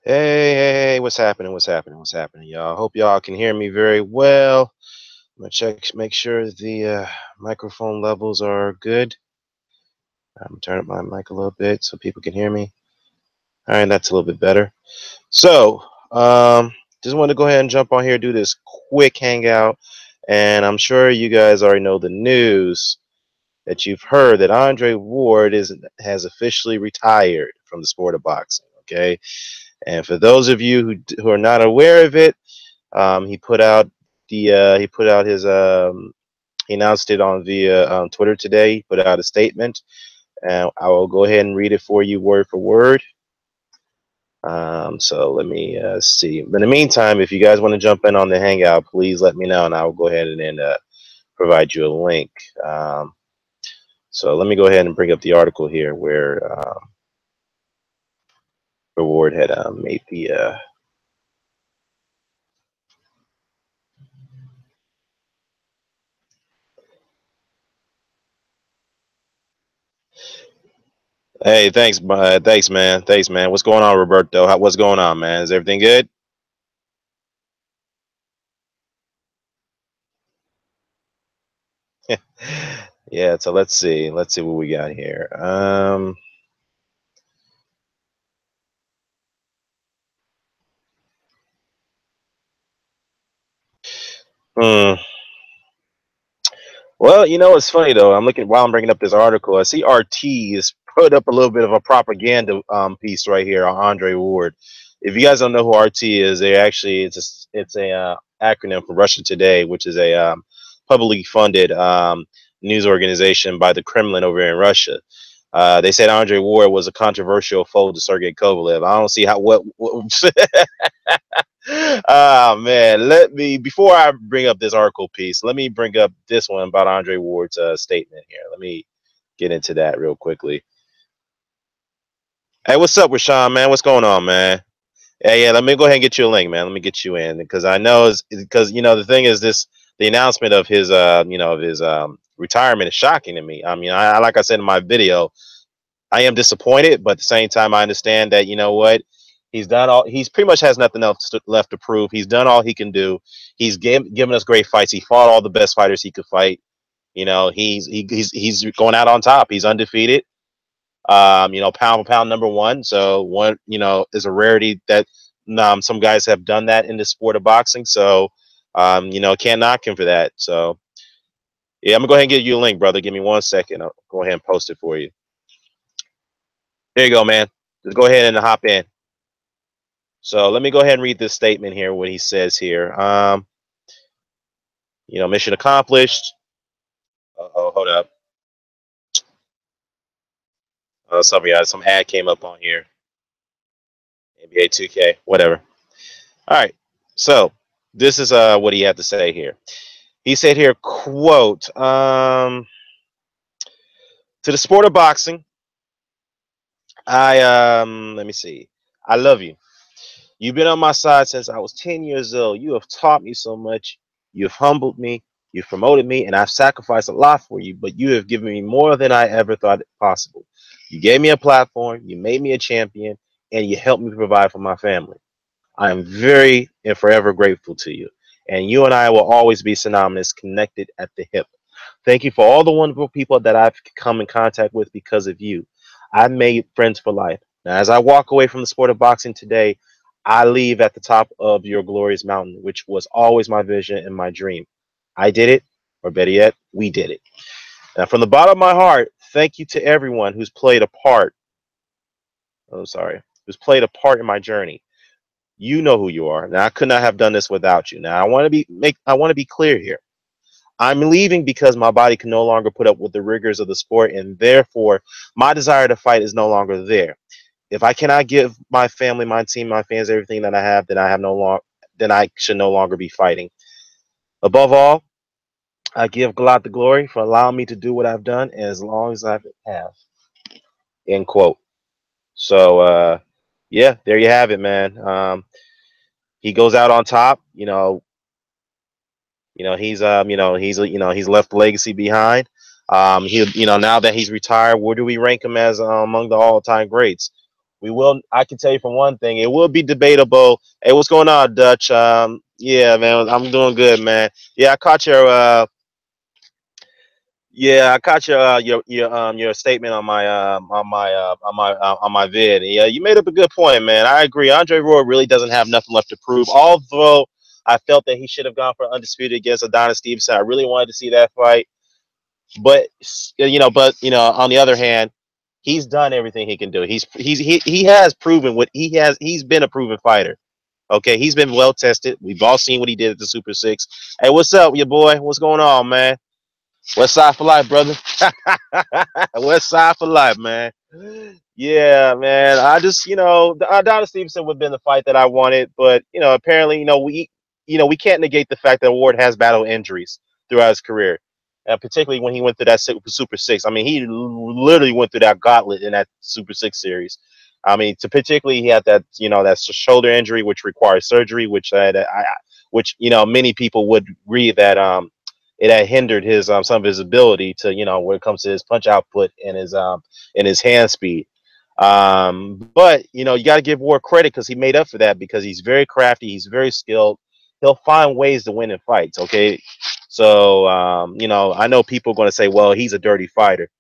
Hey, what's happening? What's happening, y'all? Hope y'all can hear me very well. I'm gonna make sure the microphone levels are good. I'm gonna turn up my mic a little bit so people can hear me. All right, that's a little bit better. So, just wanted to go ahead and jump on here, do this quick hangout, and I'm sure you guys already know the news that you've heard that Andre Ward has officially retired from the sport of boxing. Okay, and for those of you who are not aware of it, he put out his he announced it on via Twitter today. He put out a statement, and I will go ahead and read it for you word for word. So let me see. But in the meantime, if you guys want to jump in on the Hangout, please let me know, and I will go ahead and provide you a link. So let me go ahead and bring up the article here where Reward had made the. Hey, thanks, man. Thanks, man. What's going on, Roberto? What's going on, man? Is everything good? Yeah, so let's see. Let's see what we got here. Hmm. Well, you know, it's funny though. I'm looking while I'm bringing up this article. I see RT is put up a little bit of a propaganda piece right here on Andre Ward. If you guys don't know who RT is, they actually it's a acronym for Russia Today, which is a publicly funded news organization by the Kremlin over in Russia. They said Andre Ward was a controversial foe to Sergey Kovalev. I don't see how what Oh man, let me before I bring up this article piece, let me bring up this one about Andre Ward's statement here. Let me get into that real quickly. Hey, what's up, Rashawn, man? What's going on, man? Yeah, let me go ahead and get you a link, man. Let me get you in because I know because the thing is the announcement of his of his retirement is shocking to me. I mean, I like I said in my video, I am disappointed, but at the same time, I understand that he's done all. He's pretty much has nothing else left to prove. He's done all he can do. He's given us great fights. He fought all the best fighters he could fight. He's going out on top. He's undefeated. Pound for pound number one. So one, is a rarity that some guys have done that in the sport of boxing. So, can't knock him for that. So yeah, I'm gonna go ahead and get you a link, brother. Give me 1 second. I'll go ahead and post it for you. There you go, man. Just go ahead and hop in. So let me go ahead and read this statement here. What he says here. Mission accomplished. Oh, hold up. Sorry, guys. Some ad came up on here. NBA 2K, whatever. All right. So this is what he had to say here. He said here, quote, to the sport of boxing, let me see. I love you. You've been on my side since I was 10 years old. You have taught me so much. You've humbled me. You've promoted me, and I've sacrificed a lot for you, but you have given me more than I ever thought possible. You gave me a platform, you made me a champion, and you helped me provide for my family. I am very and forever grateful to you. And you and I will always be synonymous, connected at the hip. Thank you for all the wonderful people that I've come in contact with because of you. I've made friends for life. Now, as I walk away from the sport of boxing today, I leave at the top of your glorious mountain, which was always my vision and my dream. I did it, or better yet, we did it. Now, from the bottom of my heart, thank you to everyone who's played a part. Oh, sorry, who's played a part in my journey. You know who you are. Now, I could not have done this without you. Now, I want to be clear here. I'm leaving because my body can no longer put up with the rigors of the sport, and therefore, my desire to fight is no longer there. If I cannot give my family, my team, my fans everything that I have, then I should no longer be fighting. Above all, I give God the glory for allowing me to do what I've done as long as I have. End quote. So, yeah, there you have it, man. He goes out on top. He's left legacy behind. Now that he's retired, where do we rank him as among the all-time greats? We will. I can tell you from one thing, it will be debatable. Hey, what's going on, Dutch? Yeah, man, I'm doing good, man. Yeah, I caught your yeah, I caught your statement on my vid. Yeah, you made up a good point, man. I agree. Andre Roy really doesn't have nothing left to prove. Although I felt that he should have gone for undisputed against Adonis Stevenson. I really wanted to see that fight, but on the other hand, he's done everything he can do. He has proven what he has. He's been a proven fighter. Okay, he's been well tested. We've all seen what he did at the Super Six. Hey, what's up, your boy? What's going on, man? West Side for life, brother. West Side for life, man. Yeah, man. I just, Adonis Stevenson would have been the fight that I wanted, but apparently, we can't negate the fact that Ward has battled injuries throughout his career, and particularly when he went through that Super Six. I mean, he literally went through that gauntlet in that Super Six series. I mean, to particularly he had that shoulder injury, which requires surgery, which many people would agree that it had hindered his some of his ability to when it comes to his punch output and his hand speed. But you got to give Ward credit because he made up for that because he's very crafty, he's very skilled. He'll find ways to win in fights. Okay, so I know people are going to say, well, he's a dirty fighter.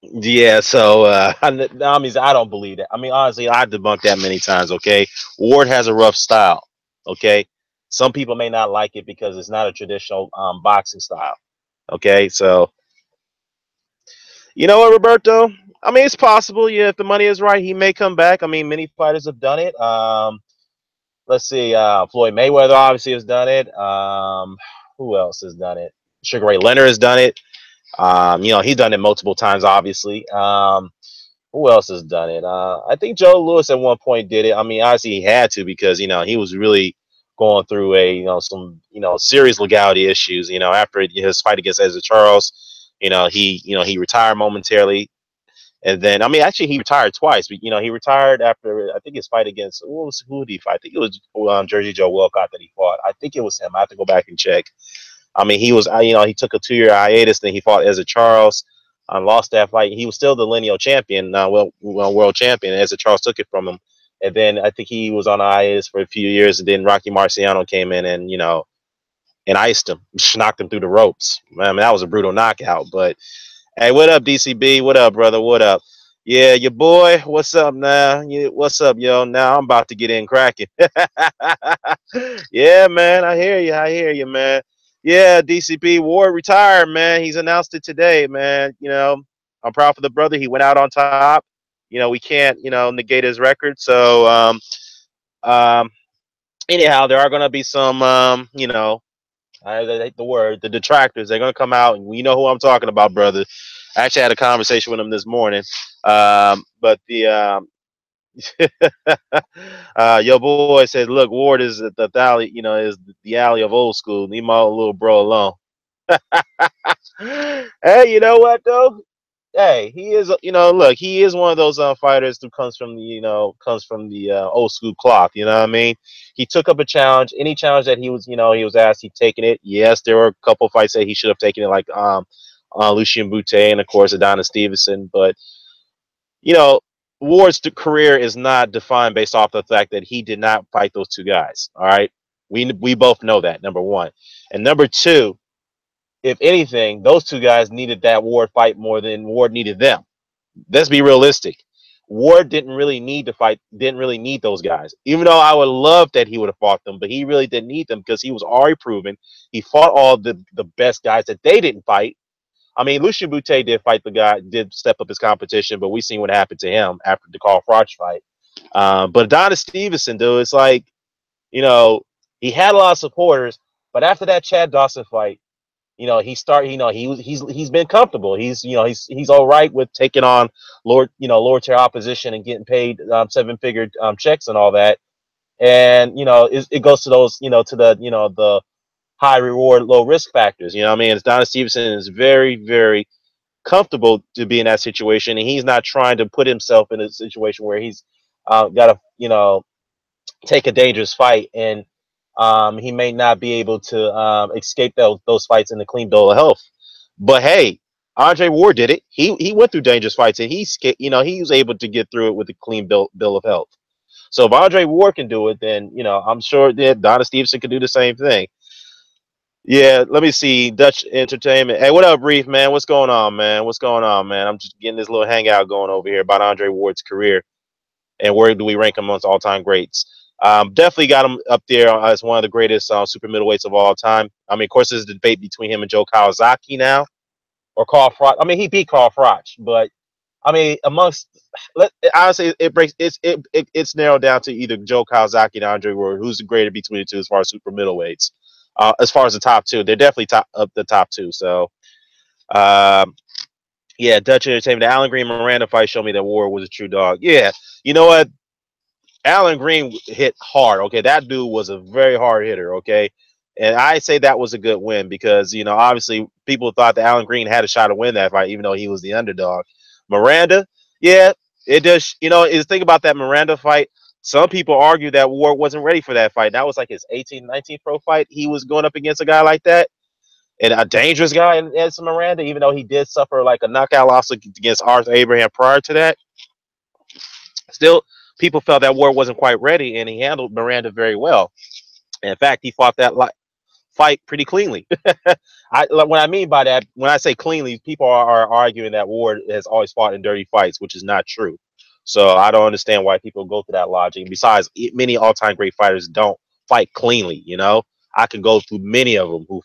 Yeah, so I don't believe that. I mean, honestly, I debunked that many times. Okay, Ward has a rough style. Okay, some people may not like it because it's not a traditional boxing style. Okay, so you know what, Roberto? I mean, it's possible. Yeah, if the money is right, he may come back. I mean, many fighters have done it. Let's see. Floyd Mayweather obviously has done it. Who else has done it? Sugar Ray Leonard has done it. He's done it multiple times, obviously. Who else has done it? I think Joe Lewis at one point did it. I mean, obviously he had to because he was really going through some serious legality issues. After his fight against Ezra Charles, he retired momentarily, and then I mean actually he retired twice. But he retired after I think his fight against who did he fight? I think it was Jersey Joe Wilcott that he fought. I think it was him. I have to go back and check. I mean, he took a 2-year hiatus. Then he fought Ezra Charles, lost that fight. He was still the lineal champion, world champion. Ezra Charles took it from him, and then I think he was on hiatus for a few years. And then Rocky Marciano came in and iced him, knocked him through the ropes. I mean, that was a brutal knockout. But hey, what up, DCB? What up, brother? What up? Yeah, your boy. What's up now? What's up, yo? Now I'm about to get in cracking. Yeah, man. I hear you. I hear you, man. Yeah, DCP Ward retired, man. He's announced it today, man. I'm proud for the brother. He went out on top. We can't, negate his record. So, um, anyhow, there are going to be some, I hate the word, the detractors. They're going to come out, and we know who I'm talking about, brother. I actually had a conversation with him this morning. But your boy said, "Look, Ward is the alley, is the alley of old school. Leave my little bro alone." Hey, you know what though? Hey, he is. Look, he is one of those fighters who comes from the old school cloth. You know what I mean? He took up a challenge. Any challenge that he was asked, he'd taken it. Yes, there were a couple fights that he should have taken it, like Lucien Bute and of course Adonis Stevenson. But you know, Ward's career is not defined based off the fact that he did not fight those two guys. All right, we both know that. Number one, and number two, if anything, those two guys needed that Ward fight more than Ward needed them. Let's be realistic. Ward didn't really need to fight, didn't really need those guys. Even though I would love that he would have fought them, but he really didn't need them because he was already proven. He fought all the best guys that they didn't fight. I mean, Lucien Bute did fight the guy, did step up his competition, but we seen what happened to him after the Carl Froch fight. But Adonis Stevenson, dude, it's like, you know, he had a lot of supporters, but after that Chad Dawson fight, he's been comfortable. He's all right with taking on lower tier opposition and getting paid 7-figure checks and all that. And it goes to those to the high reward, low risk factors. You know what I mean? Adonis Stevenson is very, very comfortable to be in that situation, and he's not trying to put himself in a situation where he's got to take a dangerous fight, and he may not be able to escape those fights in a clean bill of health. But hey, Andre Ward did it. He went through dangerous fights, and he was able to get through it with a clean bill of health. So if Andre Ward can do it, then I'm sure that Donna Stevenson can do the same thing. Yeah, let me see. Dutch Entertainment. Hey, what up, Reef, man? What's going on, man? What's going on, man? I'm just getting this little hangout going over here about Andre Ward's career and where do we rank him amongst all-time greats. Definitely got him up there as one of the greatest super middleweights of all time. I mean, of course, there's a debate between him and Joe Kawasaki now, or Carl Froch. I mean, he beat Carl Froch, but I mean, honestly, it's narrowed down to either Joe Kawasaki and Andre Ward, who's the greater between the two as far as super middleweights. As far as the top two, they're definitely the top two. So, um, yeah, Dutch Entertainment, the Alan Green Miranda fight showed me that Ward was a true dog. Yeah, you know what? Alan Green hit hard. Okay, that dude was a very hard hitter. Okay, and I say that was a good win because obviously people thought that Alan Green had a shot to win that fight, even though he was the underdog. Miranda, yeah, it does. Is think about that Miranda fight. Some people argue that Ward wasn't ready for that fight. That was like his 18, 19 pro fight. He was going up against a guy like that, and a dangerous guy in Edson Miranda, even though he did suffer like a knockout loss against Arthur Abraham prior to that. Still, people felt that Ward wasn't quite ready, and he handled Miranda very well. In fact, he fought that fight pretty cleanly. What I mean by that, when I say cleanly, people are arguing that Ward has always fought in dirty fights, which is not true. So I don't understand why people go through that logic. Besides, many all-time great fighters don't fight cleanly. I can go through many of them who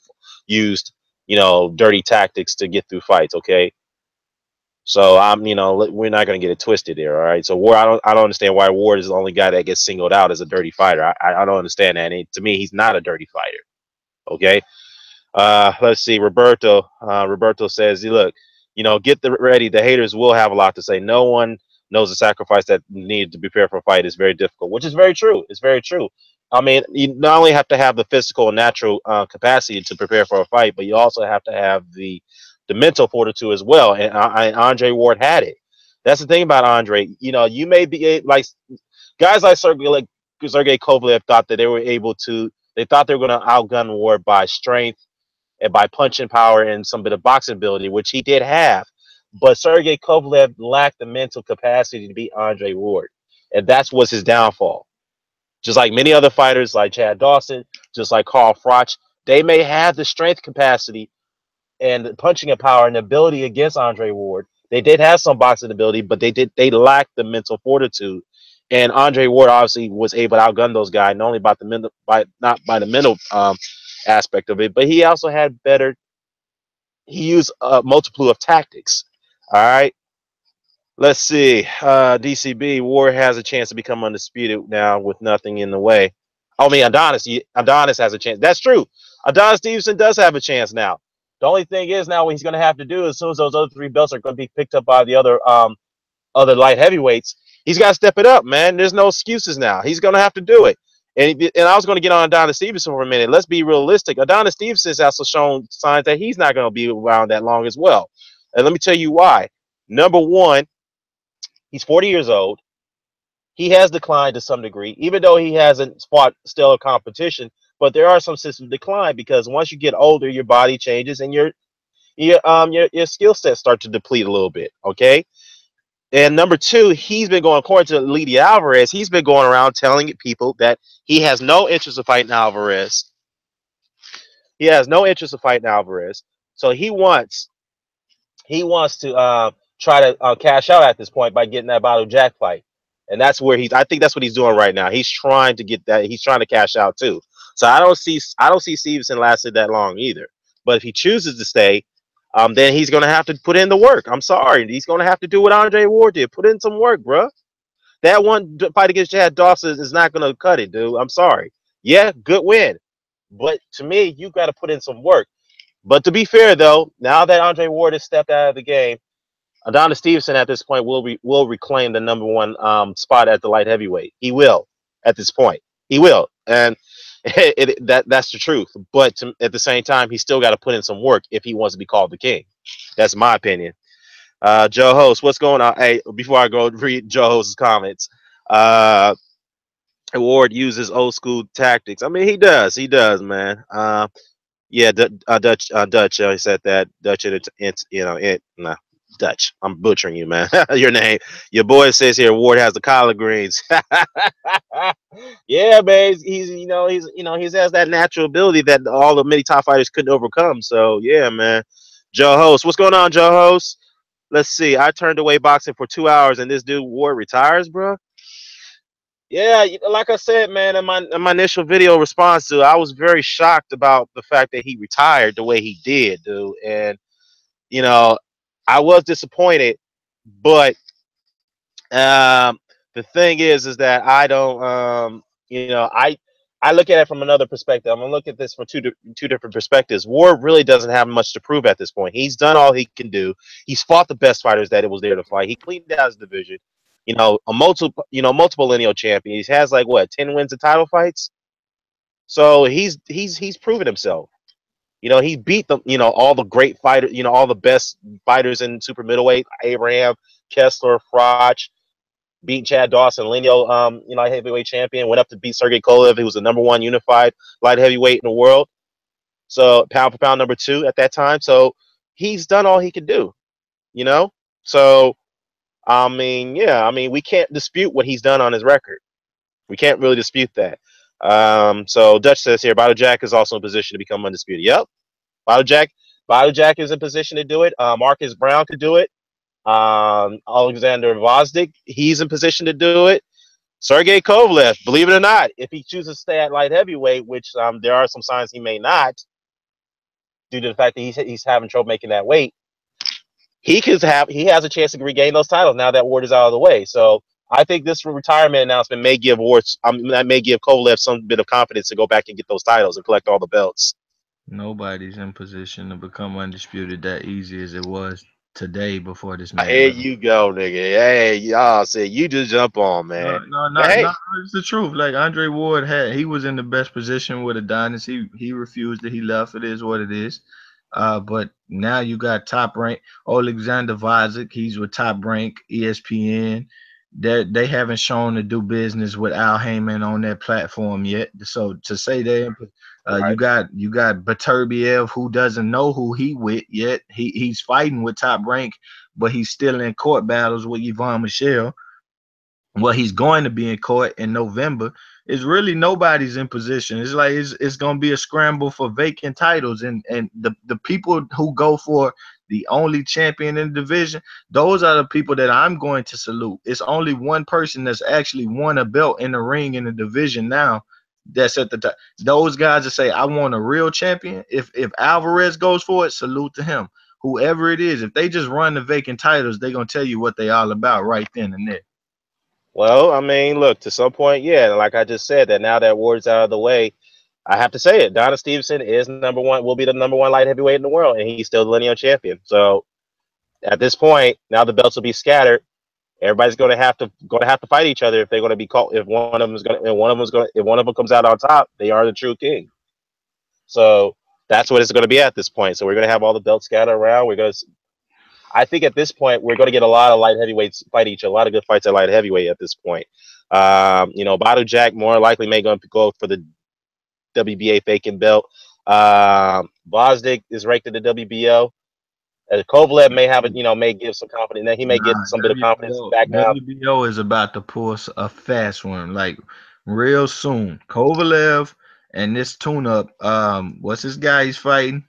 used dirty tactics to get through fights. Okay. So we're not going to get it twisted there. All right. So Ward, I don't understand why Ward is the only guy that gets singled out as a dirty fighter. I don't understand that. And to me, he's not a dirty fighter. Okay. Let's see. Roberto says, look, get ready. The haters will have a lot to say. No one knows the sacrifice that needed to prepare for a fight is very difficult, which is very true. It's very true. I mean, you not only have to have the physical and natural capacity to prepare for a fight, but you also have to have the mental fortitude as well. And Andre Ward had it. That's the thing about Andre. You may be like guys like Sergey Kovalev thought that they thought they were going to outgun Ward by strength and by punching power and some bit of boxing ability, which he did have. But Sergey Kovalev lacked the mental capacity to beat Andre Ward. And that's was his downfall. Just like many other fighters like Chad Dawson, just like Carl Froch, they may have the strength capacity and the punching power and ability against Andre Ward. They did have some boxing ability, but they lacked the mental fortitude. And Andre Ward obviously was able to outgun those guys, not only by the mental, not by the mental aspect of it, but he also had better. He used a multitude of tactics. All right. Let's see. DCB Ward has a chance to become undisputed now with nothing in the way. I mean, Adonis has a chance. That's true. Adonis Stevenson does have a chance now. The only thing is now what he's going to have to do as soon as those other three belts are going to be picked up by the other light heavyweights, he's got to step it up, man. There's no excuses now. He's going to have to do it. And I was going to get on Adonis Stevenson for a minute. Let's be realistic. Adonis Stevenson has also shown signs that he's not going to be around that long as well. And let me tell you why. Number one, he's 40 years old. He has declined to some degree, even though he hasn't fought stellar competition. But there are some systems decline because once you get older, your body changes and your skill sets start to deplete a little bit. Okay. And number two, he's been going, according to Lydia Alvarez, he's been going around telling people that he has no interest in fighting Alvarez. He has no interest in fighting Alvarez. So he wants to try to cash out at this point by getting that Battle Jack fight. And that's where I think that's what he's doing right now. He's trying to get that. He's trying to cash out too. So I don't see Stevenson lasting that long either. But if he chooses to stay, then he's going to have to put in the work. I'm sorry. He's going to have to do what Andre Ward did. Put in some work, bro. That one fight against Chad Dawson is not going to cut it, dude. I'm sorry. Yeah, good win. But to me, you got to put in some work. But to be fair, though, now that Andre Ward has stepped out of the game, Adonis Stevenson at this point will reclaim the number one spot at the light heavyweight. He will at this point. He will. And that's the truth. But at the same time, he's still got to put in some work if he wants to be called the king. That's my opinion. Joe Host, what's going on? Hey, before I go read Joe Host's comments, Ward uses old school tactics. I mean, he does, man. Yeah, Dutch. I said that Dutch. It's nah, Dutch. I'm butchering you, man. Your name. Your boy says here Ward has the collard greens. Yeah, man. He's has that natural ability that all the many top fighters couldn't overcome. So yeah, man. Joe Host, what's going on, Joe Host? Let's see. I turned away boxing for 2 hours, and this dude Ward retires, bro. Yeah, like I said, man, in my initial video response to, I was very shocked about the fact that he retired the way he did, dude. And you know, I was disappointed, but um, the thing is that I don't, I look at it from another perspective. I'm gonna look at this from two different perspectives. Ward really doesn't have much to prove at this point. He's done all he can do. He's fought the best fighters that it was there to fight. He cleaned out his division. Multiple lineal champion. He has like what 10 wins in title fights. So he's proven himself. He beat all the great fighters. All the best fighters in super middleweight. Abraham, Kessler, Froch, beat Chad Dawson, lineal heavyweight champion. Went up to beat Sergey Kovalev. He was the #1 unified light heavyweight in the world. So pound for pound #2 at that time. So he's done all he could do. You know. So I mean, yeah, I mean, we can't dispute what he's done on his record. We can't really dispute that. So Dutch says here, Battle Jack is also in position to become undisputed. Yep, Battle Jack, Battle Jack is in position to do it. Marcus Brown could do it. Alexander Vosdik, he's in position to do it. Sergey Kovalev, believe it or not, if he chooses to stay at light heavyweight, which there are some signs he may not, due to the fact that he's having trouble making that weight, he has a chance to regain those titles now that Ward is out of the way. So I think this retirement announcement may give that may give Kovalev some bit of confidence to go back and get those titles and collect all the belts. Nobody's in position to become undisputed that easy as it was today before this man Here left. you go, nigga. Hey, y'all say you just jump on, No, man. no, But not hey, not. It's the truth. Like Andre Ward he was in the best position with Adonis. He refused it. He left. It is what it is. But now you got top rank Alexander Vazik. He's with top rank ESPN. They haven't shown to do business with Al Heyman on that platform yet. So to say that, right. you got Baturbiev who doesn't know who he with yet. He's fighting with top rank, but he's still in court battles with Yvonne Michelle. Well, he's going to be in court in November. Is really nobody's in position. It's like it's going to be a scramble for vacant titles, and the people who go for the only champion in the division, those are the people that I'm going to salute. It's only one person that's actually won a belt in the ring in the division now. That's at the top. Those guys that say I want a real champion. If Alvarez goes for it, salute to him. Whoever it is, if they just run the vacant titles, they're gonna tell you what they all about right then and there. Well, I mean, look, to some point, yeah, like I just said, that now that Ward's out of the way, I have to say it. Donna Stevenson is #1, will be the #1 light heavyweight in the world, and he's still the lineal champion. So at this point, now the belts will be scattered. Everybody's going to have to fight each other if they're going to be called. If one of them is going, if one of them is going, if one of them comes out on top, they are the true king. So that's what it's going to be at this point. So we're going to have all the belts scattered around. I think at this point we're going to get a lot of light heavyweights fight each other, a lot of good fights at light heavyweight at this point. Badu Jack more likely may go for the WBA vacant belt. Bosdick is ranked in the WBO. Kovalev may have it, may give some confidence. That he may get Nah, some bit of confidence WBO back now. WBO is about to pull a fast one, like real soon. Kovalev and this tune-up, what's this guy he's fighting?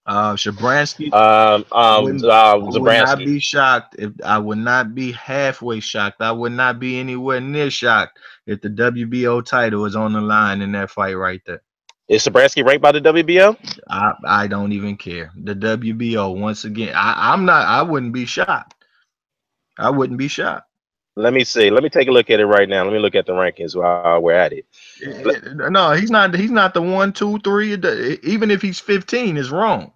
Shabransky. I would not Zabransky. be shocked if I would not be halfway shocked. I would not be anywhere near shocked if the WBO title is on the line in that fight right there. Is Zabransky ranked by the WBO? I don't even care. The WBO once again. I'm not. I wouldn't be shocked. I wouldn't be shocked. Let me see. Let me take a look at it right now. Let me look at the rankings while we're at it. No, he's not. He's not the one, two, three. Even if he's 15, is wrong.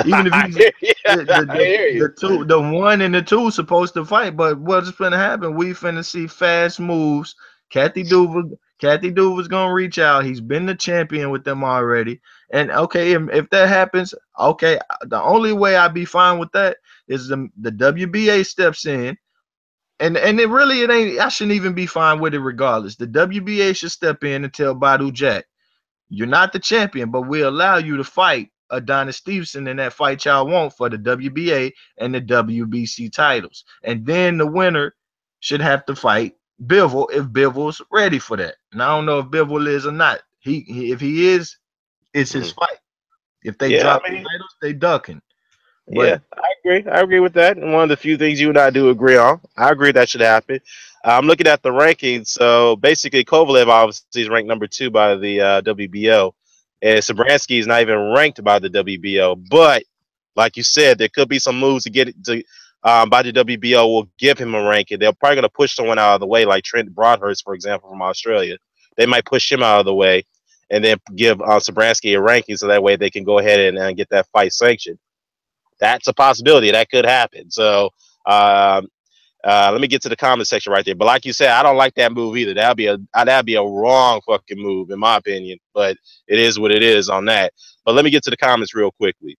Even if I he's hear you. I hear you. the one and the two supposed to fight, but what's finna happen? We finna see fast moves. Kathy Duva's gonna reach out. He's been the champion with them already. And okay, if that happens, okay, the only way I'd be fine with that is the WBA steps in. And it ain't. I shouldn't even be fine with it regardless. The WBA should step in and tell Badu Jack, You're not the champion, but we allow you to fight Adonis Stevenson in that fight y'all want for the WBA and the WBC titles. And then the winner should have to fight Bivol if Bivol's ready for that. And I don't know if Bivol is or not. If he is, it's his Mhm. fight. If they Yeah, drop I the mean, titles, they ducking. But yeah, I agree. I agree with that. And one of the few things you and I do agree on. I agree that should happen. I'm looking at the rankings. So basically, Kovalev obviously is ranked number 2 by the WBO, and Sabransky is not even ranked by the WBO. But like you said, there could be some moves to get it to by the WBO will give him a ranking. They're probably going to push someone out of the way, like Trent Broadhurst, for example, from Australia. They might push him out of the way and then give Sabransky a ranking so that way they can go ahead and get that fight sanctioned. That's a possibility that could happen. So um, let me get to the comment section right there. But like you said, I don't like that move either. That'd be a wrong fucking move in my opinion. But it is what it is on that. But let me get to the comments real quickly.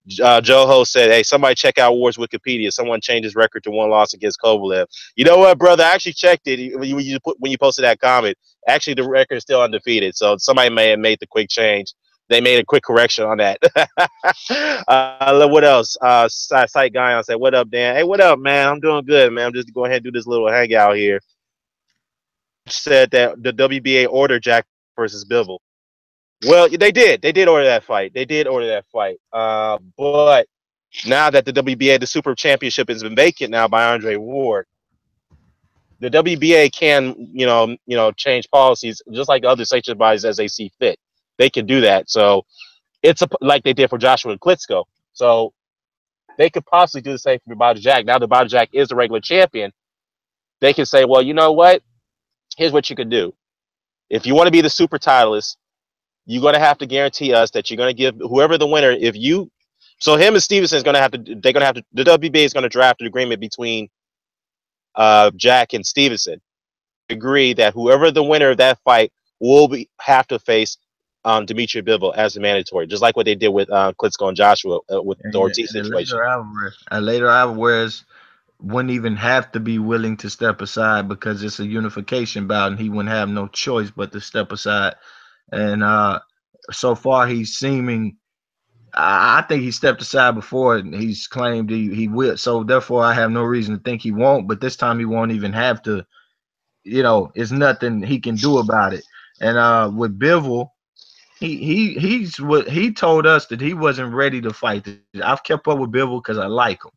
Joho said, "Hey, somebody check out Ward's Wikipedia. Someone changed his record to 1 loss against Kovalev. You know what, brother? I actually checked it when you posted that comment. Actually, the record is still undefeated. So somebody may have made the quick change. They made a quick correction on that. What else? Sight Guy said, "What up, Dan? Hey, what up, man? I'm doing good, man. I'm just going ahead and do this little hangout here." Said that the WBA ordered Jack versus Bivol. Well, they did. They did order that fight. They did order that fight. But now that the WBA, the Super Championship, has been vacant now by Andre Ward, the WBA can, change policies just like other sanctioned bodies as they see fit. They can do that. So it's like they did for Joshua Klitschko. So they could possibly do the same for Bobby Jack. Now that Bobby Jack is the regular champion, they can say, well, you know what? Here's what you can do. If you want to be the super titleist, you're going to have to guarantee us that you're going to give whoever the winner, if you, so him and Stevenson is going to have to, they're going to have to, the WBA is going to draft an agreement between Jack and Stevenson. Agree that whoever the winner of that fight will have to face Dimitri Bivol as a mandatory, just like what they did with Klitschko and Joshua with the and, Ortiz and situation. later Alvarez wouldn't even have to be willing to step aside because it's a unification bout and he wouldn't have no choice but to step aside. And so far he's seeming I think he stepped aside before and he's claimed he will. So therefore I have no reason to think he won't, but this time he won't even have to, it's nothing he can do about it. And with Bivol, he's what he told us that he wasn't ready to fight. I've kept up with Bivol because I like him.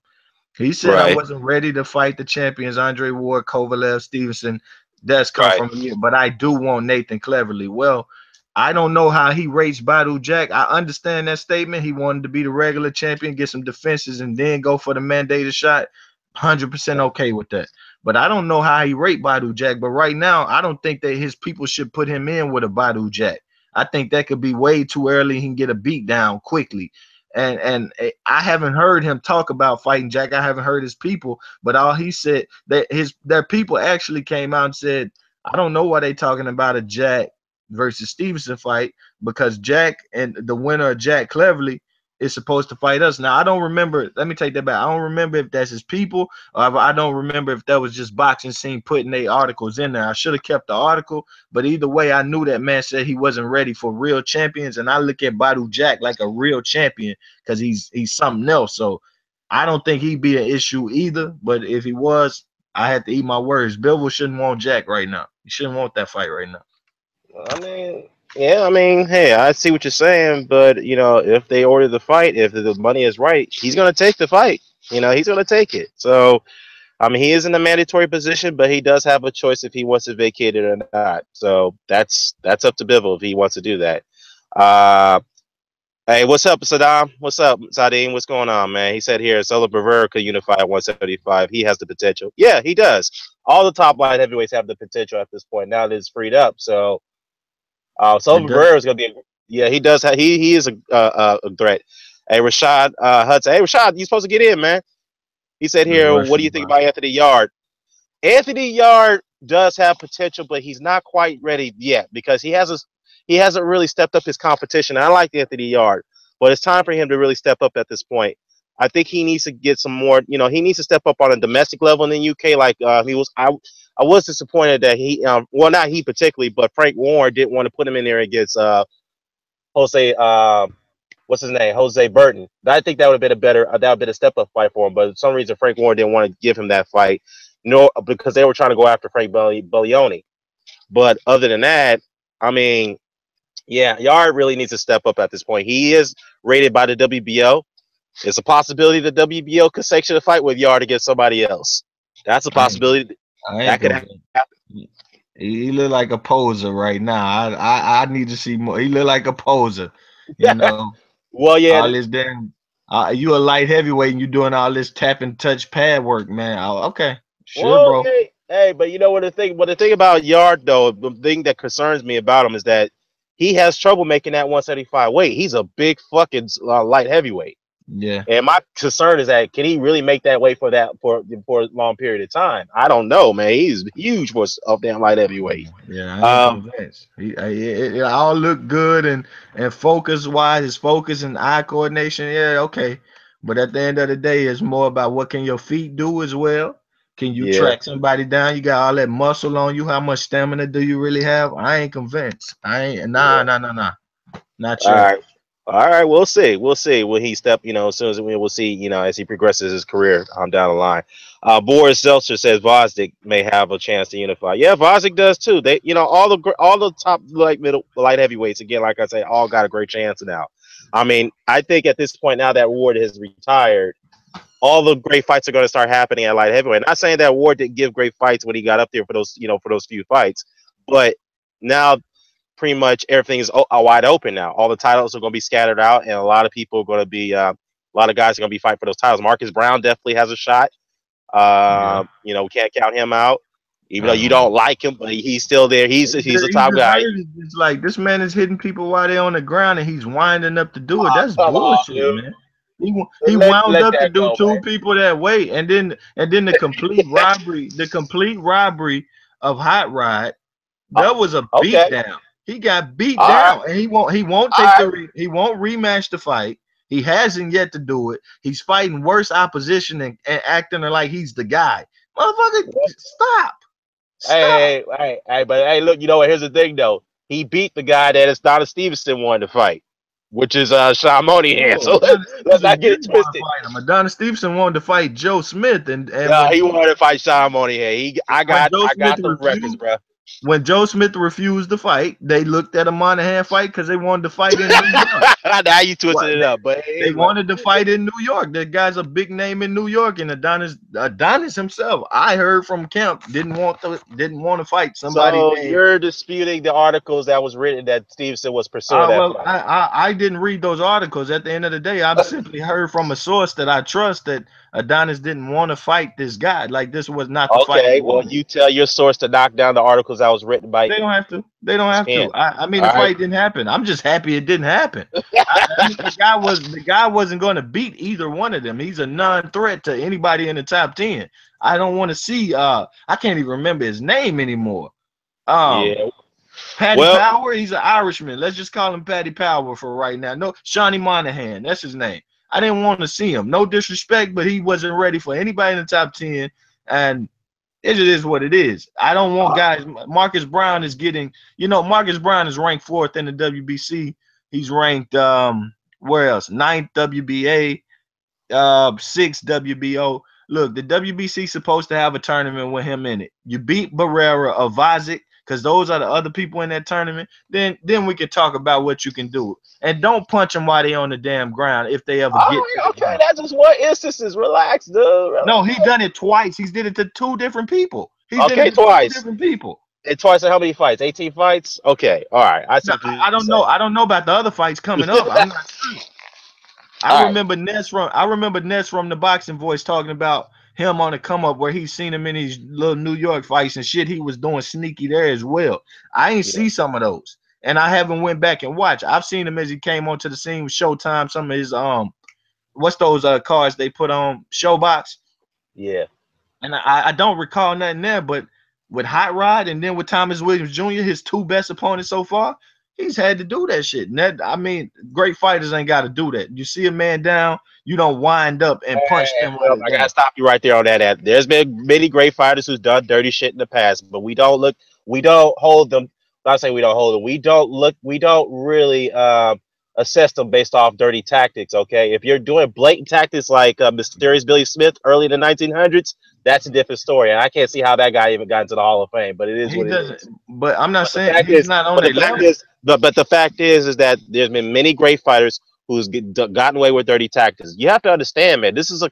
He said I Right, wasn't ready to fight the champions Andre Ward, Kovalev, Stevenson. That's come right. from me, but I do want Nathan Cleverly. Well, I don't know how he rates Badu Jack. I understand that statement. He wanted to be the regular champion, get some defenses, and then go for the mandated shot. 100% okay with that. But I don't know how he rate Badu Jack. But right now, I don't think that his people should put him in with a Badu Jack. I think that could be way too early. He can get a beat down quickly. And I haven't heard him talk about fighting Jack. I haven't heard his people, but all he said that their people actually came out and said, I don't know why they talking about a Jack versus Stevenson fight because Jack and the winner of Jack Cleverly is supposed to fight us. Now I don't remember. Let me take that back. I don't remember if that's his people, or I don't remember if that was just boxing scene putting their articles in there. I should have kept the article, but either way, I knew that man said he wasn't ready for real champions, and I look at Badu Jack like a real champion because he's something else. So I don't think he'd be an issue either. But if he was, I had to eat my words. Bivol shouldn't want Jack right now. He shouldn't want that fight right now. I mean, yeah, I mean, hey, I see what you're saying, but if they order the fight, if the money is right, he's gonna take the fight. He's gonna take it. So, I mean, he is in a mandatory position, but he does have a choice if he wants to vacate it or not. So that's up to Bivol if he wants to do that. Uh, hey, what's up, Saddam? What's up, Sadim? What's going on, man? He said here, Solo Brewer could unify at 175. He has the potential. Yeah, he does. All the top line heavyweights have the potential at this point. Now that it's freed up, so. It Sullivan does. Barrera is going to be, yeah, he does. He is a threat. Hey, Rashad Hudson. Hey, Rashad, you supposed to get in, man. He said Let's here, rush what do you him, think bro. about Anthony Yard? Anthony Yard does have potential, but he's not quite ready yet because he hasn't really stepped up his competition. I like Anthony Yard, but it's time for him to really step up at this point. I think he needs to get some more. He needs to step up on a domestic level in the UK. Like he was, I was disappointed that well, not he particularly, but Frank Warren didn't want to put him in there against Jose, what's his name, Jose Burton. I think that would have been a better, that would have been a step up fight for him. But for some reason, Frank Warren didn't want to give him that fight, nor because they were trying to go after Frank Buglioni. But other than that, I mean, yeah, Yard really needs to step up at this point. He is rated by the WBO. It's a possibility the WBO could sanction a fight with Yard against somebody else. That's a I ain't, possibility I that ain't could gonna. happen. He look like a poser right now. I need to see more. He look like a poser. You know, Well, yeah. all this damn. You a light heavyweight and you doing all this tap and touch pad work, man. Oh, okay, sure, Well, bro. hey, but you know what the thing? What the thing about Yard though, the thing that concerns me about him is that he has trouble making that 175 weight. He's a big fucking light heavyweight. Yeah, And my concern is that can he really make that weight for that for a long period of time? I don't know, man. He's huge for a damn light heavyweight. yeah. I ain't Um, convinced. It all look good and focus wise, his focus and eye coordination. Yeah, okay. But at the end of the day, it's more about what can your feet do as well. Can you yeah, track somebody down? You got all that muscle on you. How much stamina do you really have? I ain't convinced. I ain't. yeah. Nah. Not All yet. right. All right, we'll see. We'll see. Will he step? As soon as we'll see. As he progresses his career down the line. Boris Seltzer says Vosdick may have a chance to unify. Yeah, Vosdick does too. They, all the top middle light heavyweights again. Like I say, all got a great chance now. I mean, I think at this point now that Ward has retired, all the great fights are going to start happening at light heavyweight. Not saying that Ward didn't give great fights when he got up there for those few fights, but now pretty much everything is wide open now. All the titles are going to be scattered out, and a lot of people are going to be, a lot of guys are going to be fighting for those titles. Marcus Brown definitely has a shot. Yeah. We can't count him out, even though you Uh, don't like him, but he's still there. He's a he top just guy. hurt. It's like this man is hitting people while they're on the ground and he's winding up to do it. Oh, That's come on, bullshit, dude. man. He wound Let up to that do go, man. two people that way, and then the complete robbery of Hot Rod. That was a beat Okay. down. He got beat All right. down, and he won't All take right. he won't rematch the fight. He hasn't yet to do it. He's fighting worse opposition and acting like he's the guy. Motherfucker, stop. Stop. But hey, look, you know what? Here's the thing, though. He beat the guy that Adonis Stevenson wanted to fight, which is Sean Monahan. No, So Adonis let's Stevenson not get it didn't want to twisted. fight him. Adonis Stevenson wanted to fight Joe Smith, and No, he wanted to fight Sean Monahan. I when got Joe I Smith got the records, refused, bro. when Joe Smith refused to fight, they looked at a Monahan fight because they wanted to fight in New York. Now you twisted What it up, but they anyway. wanted to fight in New York. That guy's a big name in New York, and Adonis himself, I heard from camp, didn't want to fight somebody So named. you're disputing the articles that was written that Stevenson was pursuing that Well, fight. I didn't read those articles. At the end of the day, I've simply heard from a source that I trust that Adonis didn't want to fight this guy. Like this was not the fight he Okay, well, wanted. you tell your source to knock down the articles that was written by They don't have to. They don't have ESPN. to. I mean, the All right. fight didn't happen. I'm just happy it didn't happen. I mean, the guy wasn't going to beat either one of them. He's a non-threat to anybody in the top 10. I don't want to see. I can't even remember his name anymore. Um, Yeah. Paddy Well, Power. He's an Irishman. Let's just call him Paddy Power for right now. No, Shawnee Monahan. That's his name. I didn't want to see him. No disrespect, but he wasn't ready for anybody in the top 10. And it is what it is. I don't want guys. Marcus Brown is getting, Marcus Brown is ranked fourth in the WBC. He's ranked where else? Ninth WBA, sixth WBO. Look, the WBC supposed to have a tournament with him in it. You beat Barrera or Vazic, because those are the other people in that tournament. Then we can talk about what you can do. And don't punch them while they on the damn ground if they ever all get right, to the okay, ground. that's just one instances. Relax, dude. No, he Relax. done it twice. He's did it to two different people. He's did it Okay, to two twice. different people. And twice in how many fights? 18 fights? Okay, all right. I see No, what you're I don't know. saying. I don't know about the other fights coming up. I'm not sure. I All right. remember Ness from the Boxing Voice talking about him on the come up where he's seen him in these little New York fights and shit. He was doing sneaky there as well. I ain't Yeah. see some of those, and I haven't went back and watched. I've seen him as he came onto the scene with Showtime. Some of his what's those cards they put on Showbox, Yeah. and I don't recall nothing there. But with Hot Rod and then with Thomas Williams Jr., his two best opponents so far, he's had to do that shit. And that, I mean, great fighters ain't got to do that. You see a man down, you don't wind up and punch them while Well, they're I gotta down. stop you right there on that. There's been many great fighters who's done dirty shit in the past, but we don't hold them. not saying we don't hold them. We don't look. We don't really assess them based off dirty tactics. Okay, if you're doing blatant tactics like Mysterious Billy Smith early in the 1900s, that's a different story. And I can't see how that guy even got into the Hall of Fame. But it is He what it doesn't. is. But I'm not But the saying fact he's is, not on but the their fact level. is, but the fact is that there's been many great fighters who's gotten away with dirty tactics. You have to understand, man. This is a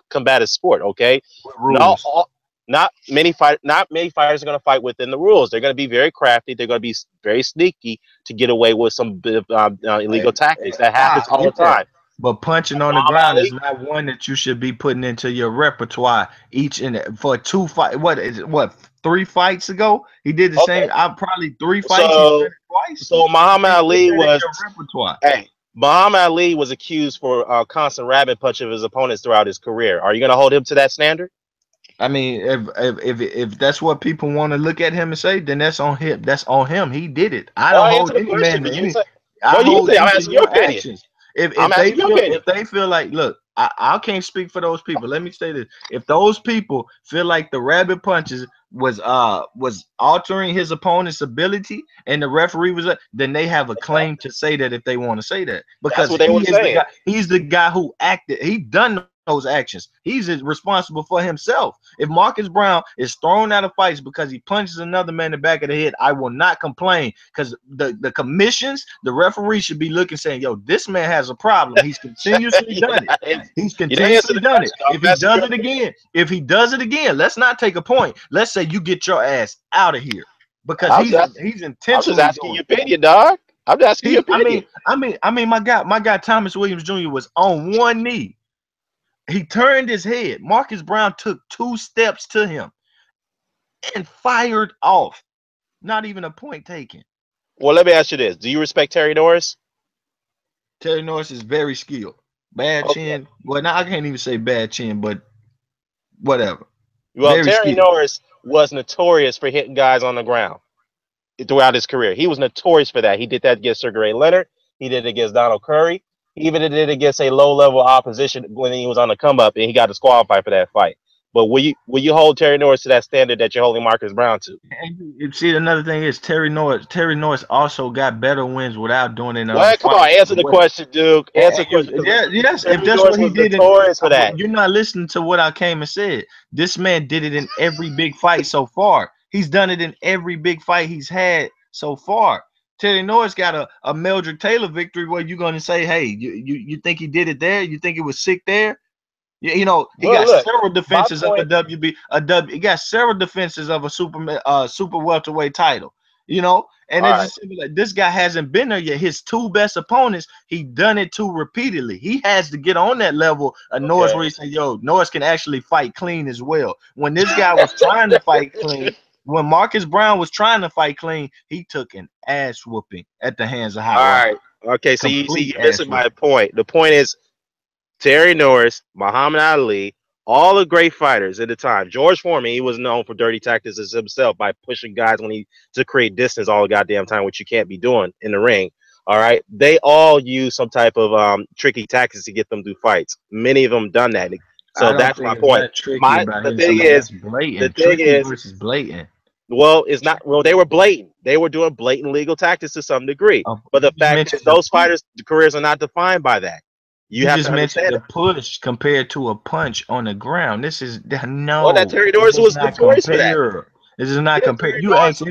combative sport. Okay, With not rules. all, not many fighters are going to fight within the rules. They're going to be very crafty. They're going to be very sneaky to get away with some bit of illegal tactics. That I happens all the get that. time. But punching on the Muhammad ground is Ali. not one that you should be putting into your repertoire each and for two fight. What is it? What 3 fights ago? He did the Okay, same. I probably 3 fights. He's done so it twice. You Muhammad can't put Ali that in was your repertoire. hey. Muhammad Ali was accused for constant rabbit punch of his opponents throughout his career. Are you going to hold him to that standard? I mean, if that's what people want to look at him and say, then that's on him. That's on him. He did it. I Well, don't answer hold the any question, man to but you any. say, I well, you hold say, I'm you to asking your your opinion. actions. I'm asking your opinion. If they feel like, look, I can't speak for those people. Let me say this: if those people feel like the rabbit punches was altering his opponent's ability, and the referee was, then they have a claim to say that if they want to say that, That's because what they he were is the saying. guy. He's the guy who acted. He done those actions. He's responsible for himself. If Marcus Brown is thrown out of fights because he punches another man in the back of the head, I will not complain, because the commissions, the referee should be looking, saying, yo, this man has a problem. He's continuously you're done it. not, He's you didn't answer continuously the done it. question. I'm asking your opinion. If he does it again, let's not take a point. Let's say you get your ass out of here, because I'm just, he's I'm just intentionally asking doing your it. opinion, dog. I'm just asking your He, opinion. my guy Thomas Williams Jr. was on one knee. He turned his head. Marcus Brown took 2 steps to him and fired off. Not even a point taken. Well, let me ask you this: do you respect Terry Norris? Terry Norris is very skilled. Bad Okay. chin. Well, now I can't even say bad chin, but whatever. Well, Very Terry skilled. Norris was notorious for hitting guys on the ground throughout his career. He was notorious for that. He did that against Sugar Ray Leonard. He did it against Donald Curry. He even did it against a low-level opposition when he was on the come up, and he got disqualified for that fight. But will you hold Terry Norris to that standard that you're holding Marcus Brown to? And you see, another thing is Terry Norris. Terry Norris also got better wins without doing it in other Well, come on, fights answer as the well. question, Duke. Answer the question, because Yeah, yes, if Terry that's Norris what he was did, in, notorious for that. you're not listening to what I came and said. This man did it in every big fight so far. He's done it in every big fight he's had so far. Terry Norris got a Mildred Taylor victory where you're going to say, hey, you think he did it there? You think it was sick there? He Well, got look, several my defenses of a point. WB, a W. He got several defenses of a super welterweight title. And All it's right, just like this guy hasn't been there yet. His 2 best opponents, he done it to repeatedly. He has to get on that level of Norris okay. where he say, yo, Norris can actually fight clean as well. When this guy was trying to fight clean, when Marcus Brown was trying to fight clean, he took an ass whooping at the hands of Hot All Rod. right. Okay, so you see, Complete you're ass missing my whooping. point. The point is Terry Norris, Muhammad Ali, all the great fighters at the time. George Foreman, he was known for dirty tactics as himself by pushing guys to create distance all the goddamn time, which you can't be doing in the ring. All right, they all use some type of tricky tactics to get them through fights. Many of them done that. I So don't that's my think it's point. not tricky about The his thing use. is, That's the blatant. thing Tricky is, versus blatant. well, it's not. Well, they were blatant. They were doing blatant legal tactics to some degree. But You the just fact is, mentioned the those push. fighters' careers are not defined by that. You You have just to mentioned understand the that. push compared to a punch on the ground. This is Well, that no. Terry This Norris does was not notorious for that. compare. This is not Yeah, compare. Terry Norris was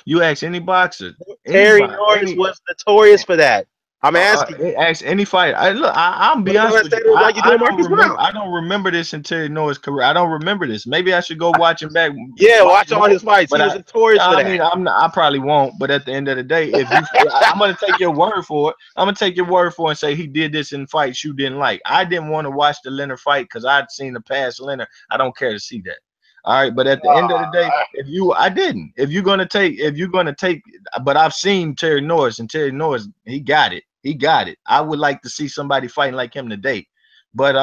You ask any boxer, Terry anybody, Norris was notorious for that. I'm asking you. ask any fighter. I'll But be you're honest gonna with say you. it like you doing Marcus Brown. I don't remember this in Terry Norris' career. I don't remember this. Maybe I should go watch him back, Yeah, watch watch it all more. his fights. But He was notorious for I that. mean, I probably won't. But at the end of the day, I'm gonna take your word for it. I'm gonna take your word for it and say he did this in fights you didn't like. I didn't want to watch the Leonard fight because I'd seen the past Leonard. I don't care to see that. All right, but at the end of the day, I didn't. If you're gonna take, but I've seen Terry Norris, and Terry Norris, he got it. He got it. I would like to see somebody fighting like him today. But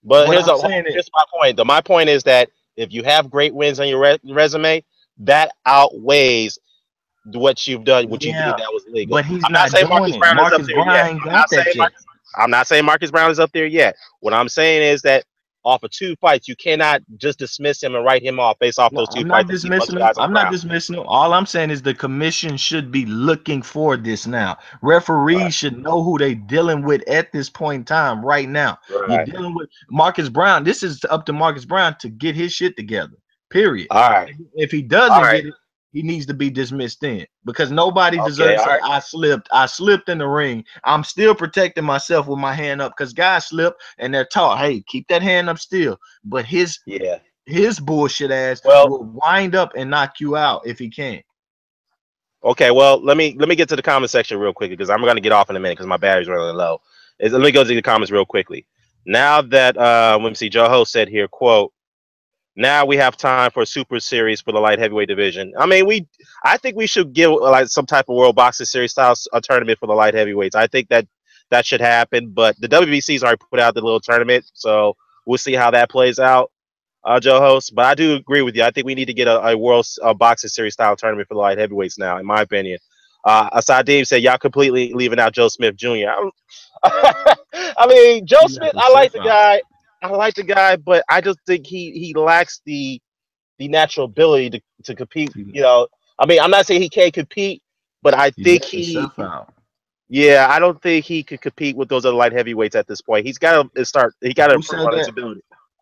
But what I'm saying is, here's my point. Though my point is that if you have great wins on your resume, that outweighs what you've done, what you did yeah, that was legal. but he's I'm not not saying doing Marcus it. Brown is up Marcus there yet. Brown ain't got that yet. I'm not saying Marcus Brown is up there yet. What I'm saying is that off of 2 fights. You cannot just dismiss him and write him off based off No, those two I'm not fights and keep a bunch dismissing of them. guys on I'm the not ground. dismissing them. All I'm saying is the commission should be looking for this now. Referees should know who they dealing with at this point in time, right now. You're Right. dealing with Marcus Brown. This is up to Marcus Brown to get his shit together. Period. All right. If he All doesn't right. get it, he needs to be dismissed then because nobody Okay. deserves All to say right. I slipped. I slipped in the ring. I'm still protecting myself with my hand up because guys slip and they're taught, hey, keep that hand up still. But Yeah. his bullshit ass Well, will wind up and knock you out if he can. okay. Well, let me get to the comment section real quickly because I'm gonna get off in a minute because my battery's running low. Let me go to the comments real quickly. Now that let me see, Joe Ho said here, quote, now we have time for a super series for the light heavyweight division. I mean, I think we should give like some type of World Boxing Series style a tournament for the light heavyweights. I think that should happen. But the WBC's already put out the little tournament, so we'll see how that plays out, Joe Host. But I do agree with you. I think we need to get a World Boxing Series style tournament for the light heavyweights now, in my opinion. Asad Deem said y'all completely leaving out Joe Smith Jr. I mean, Joe He Smith. left I like himself the out. guy. I like the guy, but I just think he lacks the natural ability to compete. He, You know, I mean, I'm not saying he can't compete, but I he think left himself out. yeah, I don't think he could compete with those other light heavyweights at this point. He's got to start. He got to Who improve said on his that? ability.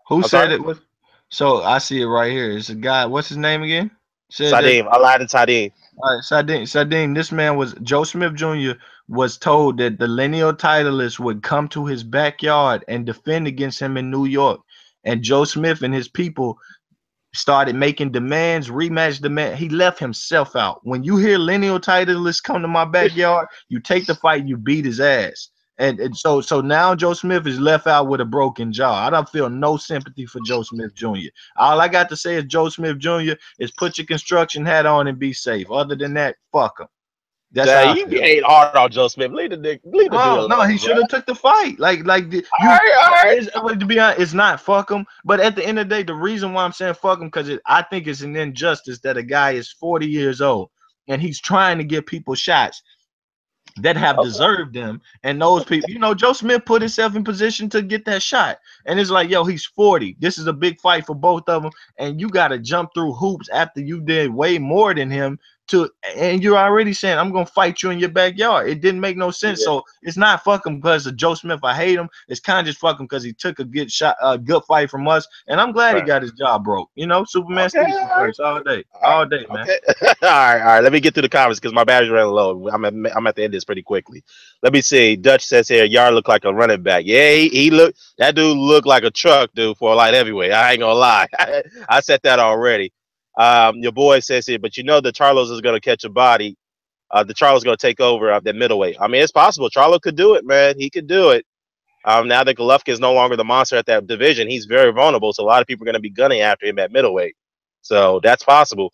Who I'm said sorry, it was? So I see it right here. It's a guy. What's his name again? Said that. Sadim, Aladdin Sadim. All right, Sardine. This man was Joe Smith Jr. was told that the lineal titleist would come to his backyard and defend against him in New York, and Joe Smith and his people started making demands, rematch demand. He left himself out. When you hear lineal titleists come to my backyard, you take the fight, you beat his ass. And so now Joe Smith is left out with a broken jaw. I don't feel no sympathy for Joe Smith Jr. All I got to say is Joe Smith Jr. is put your construction hat on and be safe. Other than that, fuck him. That's how I You feel. ain't hard on Joe Smith. Leave the dude No, no, he alone, bro. should have took the fight. All right, all right. To be honest, it's not fuck him. But at the end of the day, the reason why I'm saying fuck him because I think it's an injustice that a guy is 40 years old and he's trying to give people shots that have Okay. deserved them. And those people, Joe Smith put himself in position to get that shot. And it's like, yo, he's 40. This is a big fight for both of them. And you got to jump through hoops after you did way more than him and you're already saying, I'm going to fight you in your backyard. It didn't make no sense. Yeah. So it's not fuck him because of Joe Smith. I hate him. It's kind of just fuck him because he took a good shot, a good fight from us. And I'm glad he Right. got his job broke. Superman Okay. Stevenson All right. first All right. all day, man. Okay. All right. All right. Let me get through the comments because my battery's running low. I'm at the end of this pretty quickly. Let me see. Dutch says here, Yard look like a running back. Yeah, he look. That dude looked like a truck dude for a light heavyweight. I ain't gonna lie. I said that already. Your boy says here, but the Charlos is gonna catch a body. The Charlo's going to take over the middleweight. I mean, it's possible. Charlo could do it, man. He could do it. Now that Golovkin is no longer the monster at that division, he's very vulnerable. So a lot of people are going to be gunning after him at middleweight. So that's possible.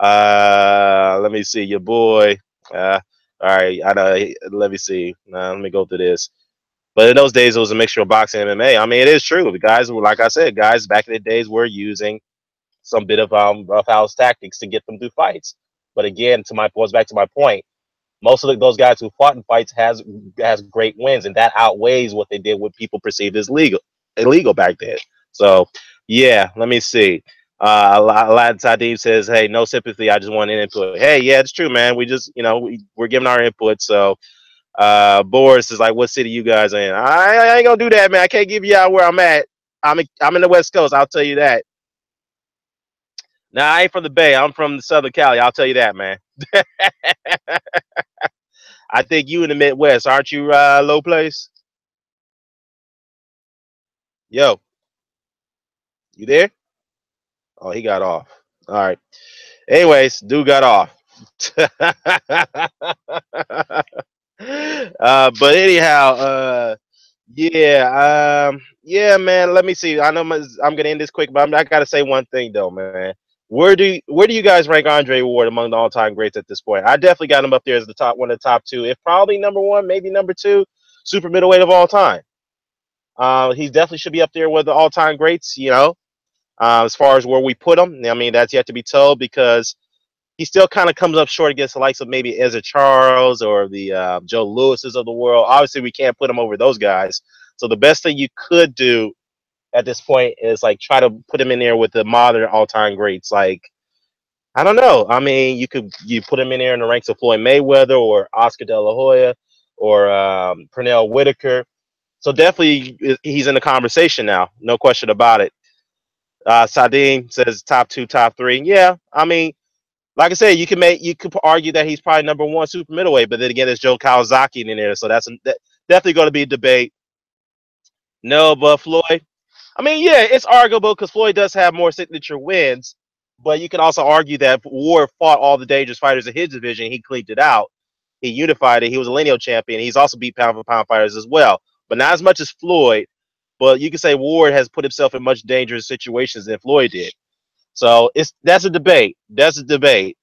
Let me see. Your boy. All right. I know. Let me see. Let me go through this. But in those days, it was a mixture of boxing and MMA. I mean, it is true. The guys were, like I said, guys back in the days were using some bit of roughhouse tactics to get them through fights. But again, goes back to my point. Most of those guys who fought in fights has great wins, and that outweighs what they did, what people perceived as illegal back then. So, yeah, let me see. Aladdin Sadim says, "Hey, no sympathy. I just want an input." Hey, yeah, it's true, man. We just, we're giving our input. So, Boris is like, "What city you guys in?" I ain't gonna do that, man. I can't give you out where I'm at. I'm in the West Coast. I'll tell you that. Now, I ain't from the Bay. I'm from the Southern Cali. I'll tell you that, man. I think you in the Midwest, aren't you, Low Place? Yo, you there? Oh, he got off. All right. Anyways, dude got off. But anyhow, yeah, man. Let me see. I know I'm gonna end this quick, but I gotta say one thing though, man. Where do you guys rank Andre Ward among the all time greats at this point? I definitely got him up there as one of the top two, if probably number one, maybe number two, super middleweight of all time. He definitely should be up there with the all time greats. As far as where we put him, I mean that's yet to be told because he still kind of comes up short against the likes of maybe Ezra Charles or the Joe Lewis's of the world. Obviously, we can't put him over those guys. So the best thing you could do at this point is like try to put him in there with the modern all-time greats. Like I don't know. I mean, you put him in there in the ranks of Floyd Mayweather or Oscar De La Hoya or Pernell Whitaker. So definitely he's in the conversation now, no question about it. Sadim says top two, top three. Yeah, I mean, like I said, you could argue that he's probably number one super middleweight, but then again, there's Joe Kawasaki in there, so that definitely going to be a debate. No, but Floyd. I mean, yeah, it's arguable because Floyd does have more signature wins, but you can also argue that Ward fought all the dangerous fighters in his division. He cleaned it out. He unified it. He was a lineal champion. He's also beat pound for pound fighters as well, but not as much as Floyd. But you can say Ward has put himself in much dangerous situations than Floyd did. So that's a debate. That's a debate.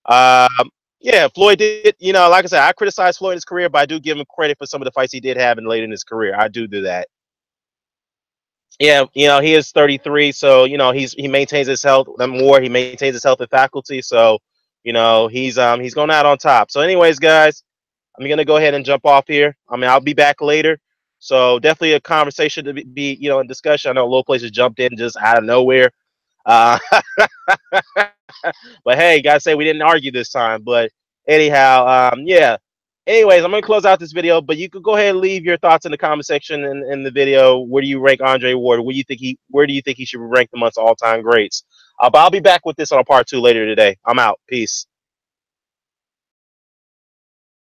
Yeah, Floyd did. You know, like I said, I criticize Floyd in his career, but I do give him credit for some of the fights he did have in late in his career. I do that. Yeah, you know, he is 33, so you know he maintains his health more. He maintains his health and faculty, so you know he's going out on top. So, anyways, guys, I'm gonna go ahead and jump off here. I mean, I'll be back later. So definitely a conversation to be you know in discussion. I know Low Places jumped in just out of nowhere. Uh, but hey, gotta say we didn't argue this time. But anyhow, yeah. Anyways, I'm gonna close out this video, but you could go ahead and leave your thoughts in the comment section in the video. Where do you rank Andre Ward? Where do you think he should be ranked amongst all time greats? But I'll be back with this on a part two later today. I'm out. Peace.